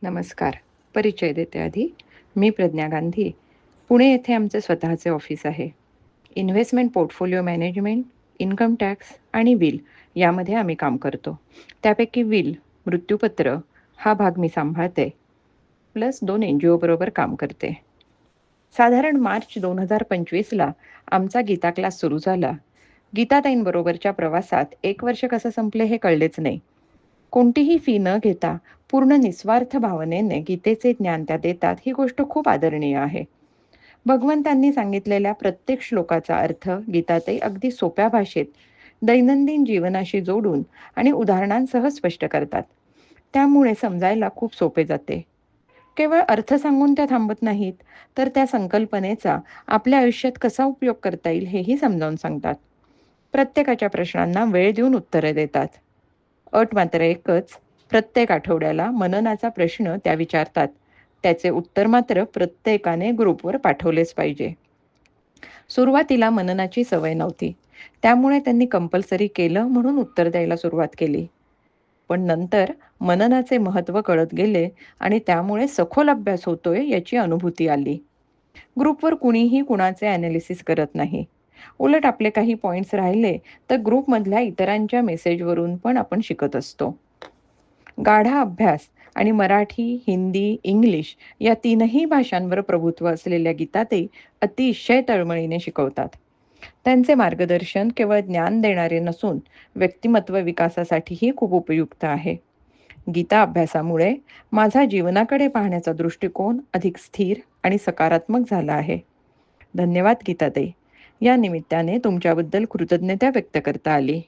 नमस्कार. परिचय देते आधी. मी प्रज्ञा गांधी. पुणे येथे आमचे स्वतःचे ऑफिस आहे. Investment portfolio management, income tax आणि विल यामध्ये आम्ही काम करतो. त्यापैकी विल, मृत्यूपत्र हा भाग मी सांभाळते. प्लस 2 NGO बरोबर काम करते. साधारण मार्च 2025ला आमचा गीता क्लास सुरू झाला. गीताताईंबरोबरच्या प्रवासात 1 वर्ष कसं संपले हे कळलेच नाही. कोणतीही फी न घेता पूर्ण निस्वार्थ भावनेने गीतेचे ज्ञान त्या देतात ही गोष्ट खूप आदरणीय आहे. भगवंतांनी सांगितलेल्या प्रत्येक श्लोकाचा अर्थ गीताताई अगदी सोप्या भाषेत दैनंदिन जीवनाशी जोडून आणि उदाहरणांसह स्पष्ट करतात. त्यामुळे समजायला खूप सोपे जाते. केवळ अर्थ सांगून त्या थांबत नाहीत, तर त्या संकल्पनेचा आपल्या आयुष्यात कसा उपयोग करता येईल हेही समजावून सांगतात. प्रत्येकाच्या प्रश्नांना वेळ देऊन उत्तरे देतात. अट मात्र एकच, प्रत्येक आठवड्याला मननाचा प्रश्न त्या विचारतात. त्याचे उत्तर मात्र प्रत्येकाने ग्रुपवर पाठवलेच पाहिजे. सुरुवातीला मननाची सवय नव्हती. त्यामुळे त्यांनी कंपल्सरी केलं म्हणून उत्तर द्यायला सुरुवात केली. पण नंतर मननाचे महत्त्व कळत गेले आणि त्यामुळे सखोल अभ्यास होतोय याची अनुभूती आली. ग्रुपवर कुणीही कुणाचे ॲनालिसिस करत नाही. उलट आपले काही पॉइंट्स राहिले तर ग्रुपमधल्या इतरांच्या मेसेजवरून पण आपण शिकत असतो. गाढा अभ्यास आणि मराठी, हिंदी, इंग्लिश या तीनही भाषांवर प्रभुत्व असलेल्या गीताताई अतिशय तळमळीने शिकवतात. त्यांचे मार्गदर्शन केवळ ज्ञान देणारे नसून व्यक्तिमत्व विकासासाठीही खूप उपयुक्त आहे. गीता अभ्यासामुळे माझा जीवनाकडे पाहण्याचा दृष्टिकोन अधिक स्थिर आणि सकारात्मक झाला आहे. धन्यवाद गीताताई. या निमित्ताने तुमच्याबद्दल कृतज्ञता व्यक्त करता आली.